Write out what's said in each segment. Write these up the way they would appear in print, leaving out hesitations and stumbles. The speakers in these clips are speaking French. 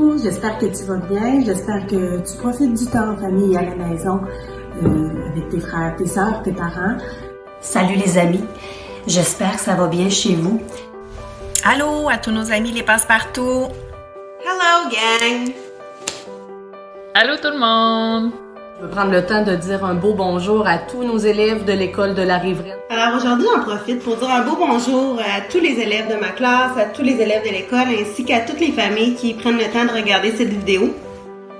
bonjour, j'espère que tu vas bien, j'espère que tu profites du temps en famille à la maison avec tes frères, tes sœurs, tes parents. Salut les amis, j'espère que ça va bien chez vous. Allô à tous nos amis les passe-partout. Hello gang! Allô tout le monde! Je veux prendre le temps de dire un beau bonjour à tous nos élèves de l'école de la Riveraine. Alors aujourd'hui, j'en profite pour dire un beau bonjour à tous les élèves de ma classe, à tous les élèves de l'école, ainsi qu'à toutes les familles qui prennent le temps de regarder cette vidéo.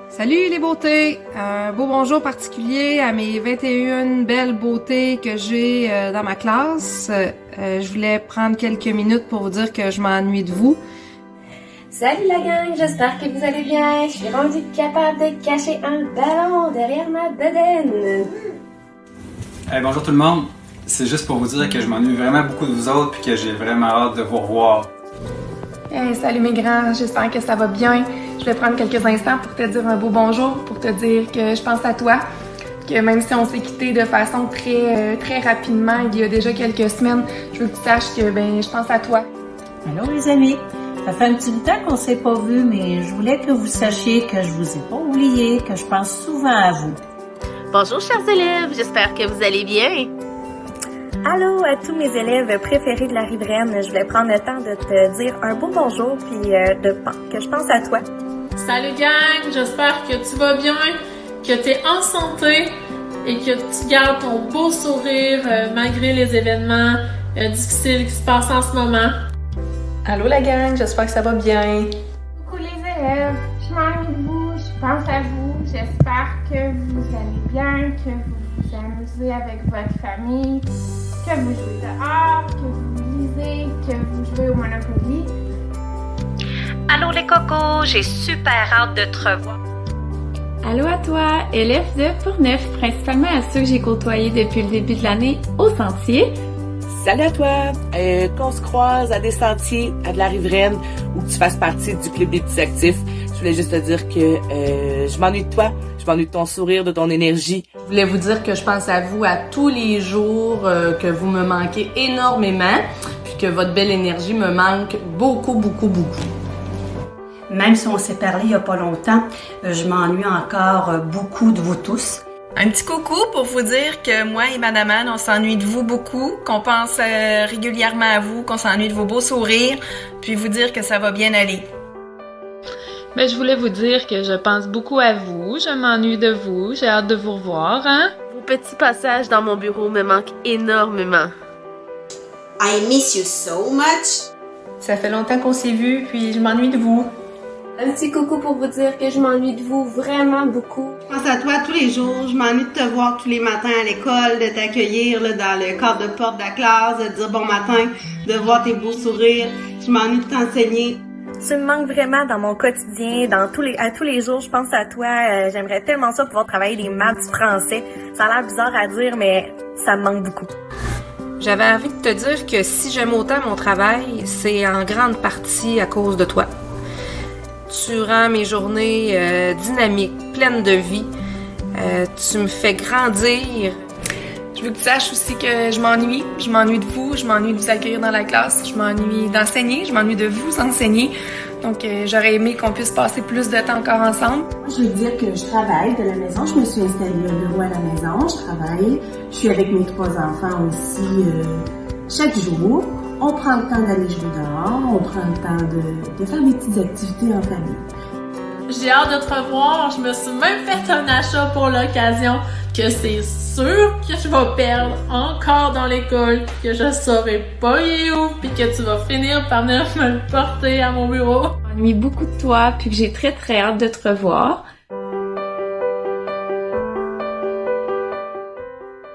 Salut les beautés! Un beau bonjour particulier à mes 21 belles beautés que j'ai dans ma classe. Je voulais prendre quelques minutes pour vous dire que je m'ennuie de vous. Salut la gang, j'espère que vous allez bien. Je suis rendue capable de cacher un ballon derrière ma bedaine. Bonjour tout le monde, c'est juste pour vous dire que je m'ennuie vraiment beaucoup de vous autres puis que j'ai vraiment hâte de vous revoir. Hey, salut mes grands, j'espère que ça va bien. Je vais prendre quelques instants pour te dire un beau bonjour, pour te dire que je pense à toi, que même si on s'est quitté de façon très rapidement il y a déjà quelques semaines, je veux que tu saches que je pense à toi. Allô les amis, ça fait un petit bout de temps qu'on s'est pas vus, mais je voulais que vous sachiez que je vous ai pas oublié, que je pense souvent à vous. Bonjour chers élèves, j'espère que vous allez bien. Allô à tous mes élèves préférés de la Riveraine, je voulais prendre le temps de te dire un beau bonjour puis que je pense à toi. Salut gang, j'espère que tu vas bien, que tu es en santé et que tu gardes ton beau sourire malgré les événements difficiles qui se passent en ce moment. Allô la gang, j'espère que ça va bien. Coucou les élèves, je m'ennuie de vous, je pense à vous, j'espère que vous allez bien, que vous vous amusez avec votre famille, que vous jouez dehors, que vous lisez, que vous jouez au Monopoly. Allô les cocos, j'ai super hâte de te revoir. Allô à toi, élève de Portneuf, principalement à ceux que j'ai côtoyés depuis le début de l'année au Sentier. Salut à toi, qu'on se croise à des sentiers, à de la Riveraine, ou que tu fasses partie du club des petits actifs. Je voulais juste te dire que je m'ennuie de toi, je m'ennuie de ton sourire, de ton énergie. Je voulais vous dire que je pense à vous à tous les jours, que vous me manquez énormément, puis que votre belle énergie me manque beaucoup. Même si on s'est parlé il y a pas longtemps, je m'ennuie encore beaucoup de vous tous. Un petit coucou pour vous dire que moi et Madame Anne, on s'ennuie de vous beaucoup, qu'on pense régulièrement à vous, qu'on s'ennuie de vos beaux sourires, puis vous dire que ça va bien aller. Je voulais vous dire que je pense beaucoup à vous, je m'ennuie de vous, j'ai hâte de vous revoir, hein? Vos petits passages dans mon bureau me manquent énormément. I miss you so much. Ça fait longtemps qu'on s'est vus, puis je m'ennuie de vous. Un petit coucou pour vous dire que je m'ennuie de vous vraiment beaucoup. Je pense à toi tous les jours, je m'ennuie de te voir tous les matins à l'école, de t'accueillir dans le cadre de porte de la classe, de dire bon matin, de voir tes beaux sourires. Je m'ennuie de t'enseigner. Tu me manques vraiment dans mon quotidien, à tous les jours, je pense à toi. J'aimerais tellement ça pouvoir travailler des maths, du français. Ça a l'air bizarre à dire, mais ça me manque beaucoup. J'avais envie de te dire que si j'aime autant mon travail, c'est en grande partie à cause de toi. Tu rends mes journées dynamiques, pleines de vie. Tu me fais grandir. Je veux que tu saches aussi que je m'ennuie de vous, je m'ennuie de vous accueillir dans la classe, je m'ennuie d'enseigner, je m'ennuie de vous enseigner. Donc j'aurais aimé qu'on puisse passer plus de temps encore ensemble. Je veux dire que je travaille de la maison, je me suis installée au bureau à la maison, je travaille, je suis avec mes 3 enfants aussi chaque jour. On prend le temps d'aller jouer dehors, on prend le temps de faire des petites activités en famille. J'ai hâte de te revoir, je me suis même fait un achat pour l'occasion que c'est sûr que je vais perdre encore dans l'école, que je saurai pas il est où, puis que tu vas finir par venir me le porter à mon bureau. Je m'ennuie beaucoup de toi, puis que j'ai très hâte de te revoir.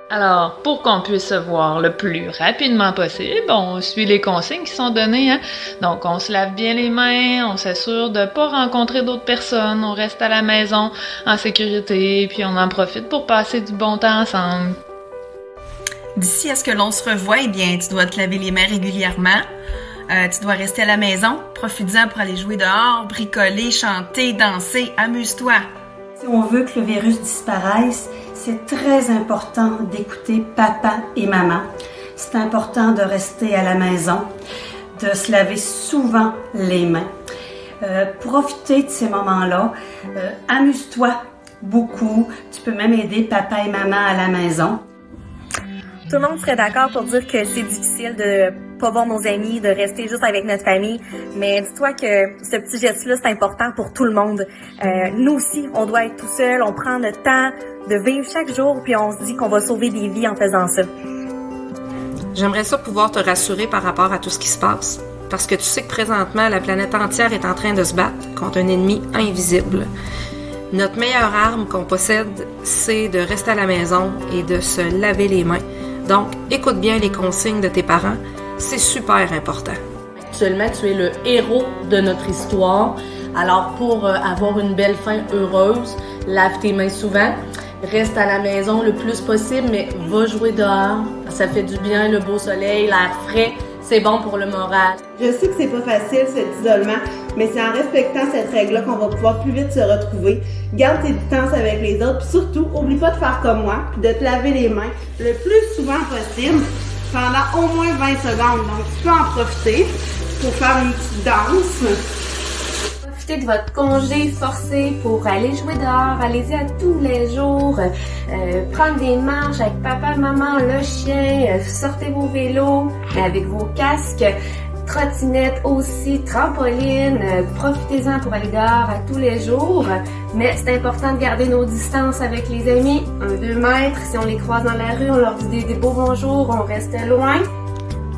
Alors, pour qu'on puisse se voir le plus rapidement possible, on suit les consignes qui sont données, hein? Donc, on se lave bien les mains, on s'assure de pas rencontrer d'autres personnes, on reste à la maison en sécurité, puis on en profite pour passer du bon temps ensemble. D'ici à ce que l'on se revoie, tu dois te laver les mains régulièrement. Tu dois rester à la maison, profites-en pour aller jouer dehors, bricoler, chanter, danser, amuse-toi. Si on veut que le virus disparaisse, c'est très important d'écouter papa et maman. C'est important de rester à la maison, de se laver souvent les mains. Profitez de ces moments-là. Amuse-toi beaucoup. Tu peux même aider papa et maman à la maison. Tout le monde serait d'accord pour dire que c'est difficile de pas voir nos amis, de rester juste avec notre famille. Mais dis-toi que ce petit geste-là, c'est important pour tout le monde. Nous aussi, on doit être tout seul. On prend le temps de vivre chaque jour, puis on se dit qu'on va sauver des vies en faisant ça. J'aimerais ça pouvoir te rassurer par rapport à tout ce qui se passe. Parce que tu sais que présentement, la planète entière est en train de se battre contre un ennemi invisible. Notre meilleure arme qu'on possède, c'est de rester à la maison et de se laver les mains. Donc, écoute bien les consignes de tes parents. C'est super important. Actuellement, tu es le héros de notre histoire. Alors, pour avoir une belle fin heureuse, lave tes mains souvent. Reste à la maison le plus possible, mais va jouer dehors. Ça fait du bien, le beau soleil, l'air frais. C'est bon pour le moral. Je sais que c'est pas facile cet isolement, mais c'est en respectant cette règle-là qu'on va pouvoir plus vite se retrouver. Garde tes distances avec les autres, puis surtout, oublie pas de faire comme moi, puis de te laver les mains le plus souvent possible, pendant au moins 20 secondes. Donc tu peux en profiter pour faire une petite danse. Profitez de votre congé forcé pour aller jouer dehors, allez-y à tous les jours, prendre des marches avec papa, maman, le chien, sortez vos vélos, mais avec vos casques, trottinettes aussi, trampoline, profitez-en pour aller dehors à tous les jours, mais c'est important de garder nos distances avec les amis, 1-2 mètres, si on les croise dans la rue, on leur dit des beaux bonjours, on reste loin.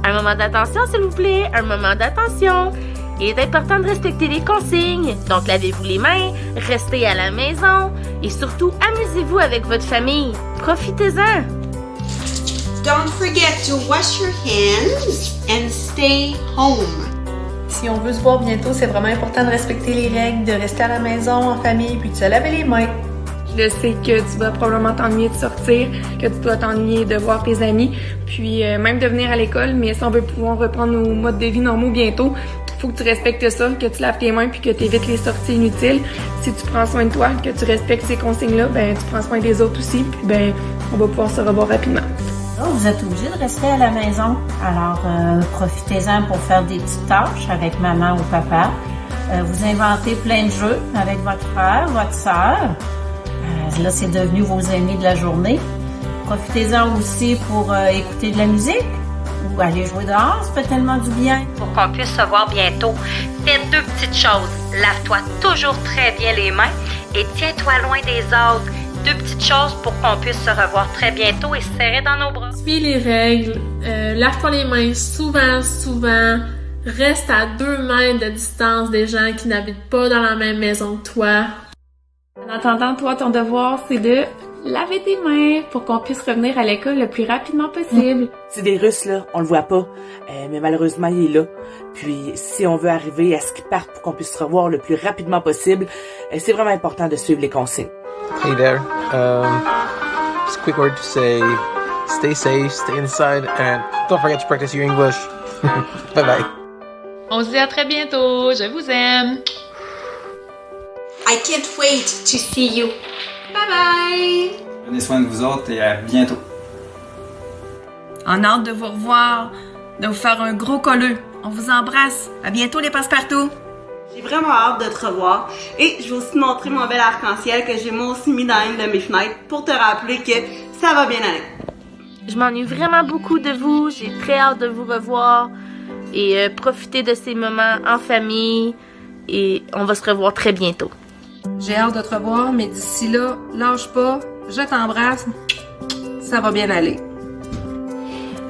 Un moment d'attention, s'il vous plaît, un moment d'attention. Il est important de respecter les consignes, donc lavez-vous les mains, restez à la maison et surtout amusez-vous avec votre famille. Profitez-en! Don't forget to wash your hands and stay home. Si on veut se voir bientôt, c'est vraiment important de respecter les règles, de rester à la maison en famille puis de se laver les mains. Je sais que tu vas probablement t'ennuyer de sortir, que tu dois t'ennuyer de voir tes amis, puis même de venir à l'école, mais si on veut pouvoir reprendre nos modes de vie normaux bientôt, faut que tu respectes ça, que tu laves tes mains puis que tu évites les sorties inutiles. Si tu prends soin de toi, que tu respectes ces consignes-là, ben tu prends soin des autres aussi, puis ben on va pouvoir se revoir rapidement. Là, vous êtes obligés de rester à la maison. Alors, profitez-en pour faire des petites tâches avec maman ou papa. Vous inventez plein de jeux avec votre frère, votre sœur. Là, c'est devenu vos amis de la journée. Profitez-en aussi pour écouter de la musique ou aller jouer dehors, ça fait tellement du bien. Pour qu'on puisse se voir bientôt, fais 2 petites choses. Lave-toi toujours très bien les mains et tiens-toi loin des autres. 2 petites choses pour qu'on puisse se revoir très bientôt et se serrer dans nos bras. Suis les règles, lave-toi les mains souvent. Reste à 2 mètres de distance des gens qui n'habitent pas dans la même maison que toi. En attendant, toi, ton devoir, c'est de laver tes mains pour qu'on puisse revenir à l'école le plus rapidement possible. Ce virus, là, on le voit pas, mais malheureusement, il est là. Puis, si on veut arriver à ce qu'il parte pour qu'on puisse se revoir le plus rapidement possible, c'est vraiment important de suivre les consignes. Hey there. Just a quick word to say, stay safe, stay inside, and don't forget to practice your English. Bye bye. On se dit à très bientôt. Je vous aime. I can't wait to see you. Bye bye! Prenez soin de vous autres et à bientôt. En hâte de vous revoir, de vous faire un gros colleux. On vous embrasse. À bientôt les passe-partout. J'ai vraiment hâte de te revoir et je vais aussi te montrer mon bel arc-en-ciel que j'ai moi aussi mis dans une de mes fenêtres pour te rappeler que ça va bien aller. Je m'ennuie vraiment beaucoup de vous, j'ai très hâte de vous revoir et profiter de ces moments en famille et on va se revoir très bientôt. J'ai hâte de te revoir, mais d'ici là, lâche pas, je t'embrasse, ça va bien aller.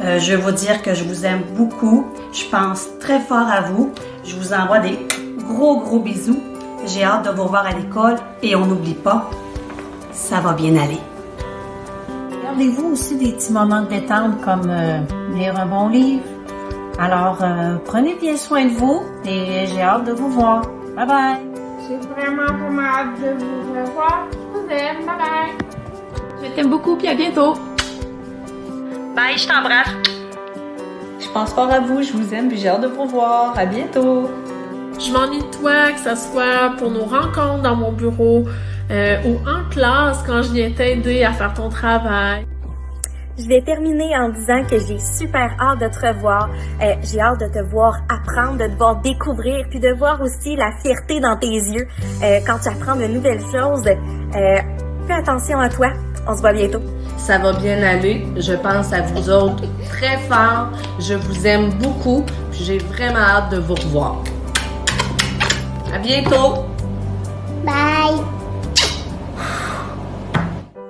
Je veux vous dire que je vous aime beaucoup. Je pense très fort à vous. Je vous envoie des gros bisous. J'ai hâte de vous revoir à l'école et on n'oublie pas, ça va bien aller. Gardez-vous aussi des petits moments de détente comme lire un bon livre. Alors, prenez bien soin de vous et j'ai hâte de vous voir. Bye bye! J'ai vraiment hâte de vous revoir. Je vous aime. Bye bye! Je t'aime beaucoup puis à bientôt! Bye, je t'embrasse! Je pense fort à vous, je vous aime puis j'ai hâte de vous revoir. À bientôt! Je m'ennuie de toi, que ce soit pour nos rencontres dans mon bureau ou en classe quand je viens t'aider à faire ton travail. Je vais terminer en disant que j'ai super hâte de te revoir. J'ai hâte de te voir apprendre, de te voir découvrir, puis de voir aussi la fierté dans tes yeux quand tu apprends de nouvelles choses. Fais attention à toi. On se voit bientôt. Ça va bien aller. Je pense à vous autres très fort. Je vous aime beaucoup. Puis j'ai vraiment hâte de vous revoir. À bientôt. Bye!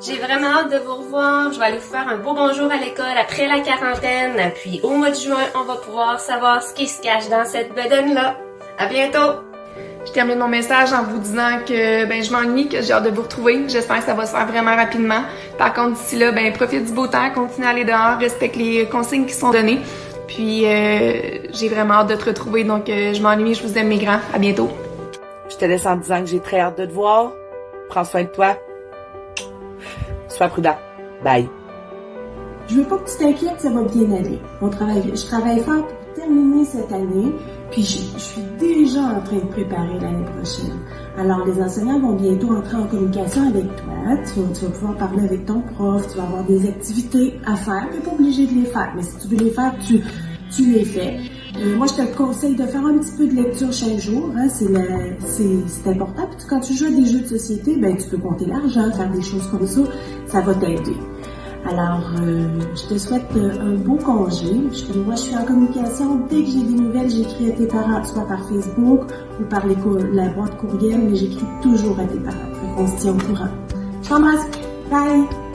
J'ai vraiment hâte de vous revoir. Je vais aller vous faire un beau bonjour à l'école après la quarantaine. Puis au mois de juin, on va pouvoir savoir ce qui se cache dans cette bedaine-là. À bientôt! Je termine mon message en vous disant que je m'ennuie, que j'ai hâte de vous retrouver. J'espère que ça va se faire vraiment rapidement. Par contre, d'ici là, profite du beau temps, continue à aller dehors, respecte les consignes qui sont données. Puis j'ai vraiment hâte de te retrouver. Donc je m'ennuie, je vous aime mes grands. À bientôt. Je te laisse en disant que j'ai très hâte de te voir. Prends soin de toi. Sois prudent. Bye. Je veux pas que tu t'inquiètes, ça va bien aller. Je travaille fort pour terminer cette année, puis je suis déjà en train de préparer l'année prochaine. Alors, les enseignants vont bientôt entrer en communication avec toi. Tu vas pouvoir parler avec ton prof, tu vas avoir des activités à faire. Tu n'es pas obligé de les faire, mais si tu veux les faire, tu les fais. Moi, je te conseille de faire un petit peu de lecture chaque jour. Hein, c'est important. Puis quand tu joues à des jeux de société, tu peux compter l'argent, faire des choses comme ça. Ça va t'aider. Alors, je te souhaite un beau congé. Moi, je suis en communication. Dès que j'ai des nouvelles, j'écris à tes parents, soit par Facebook ou par la boîte courriel, mais j'écris toujours à tes parents. Donc, on se tient au courant. Je t'embrasse. Bye!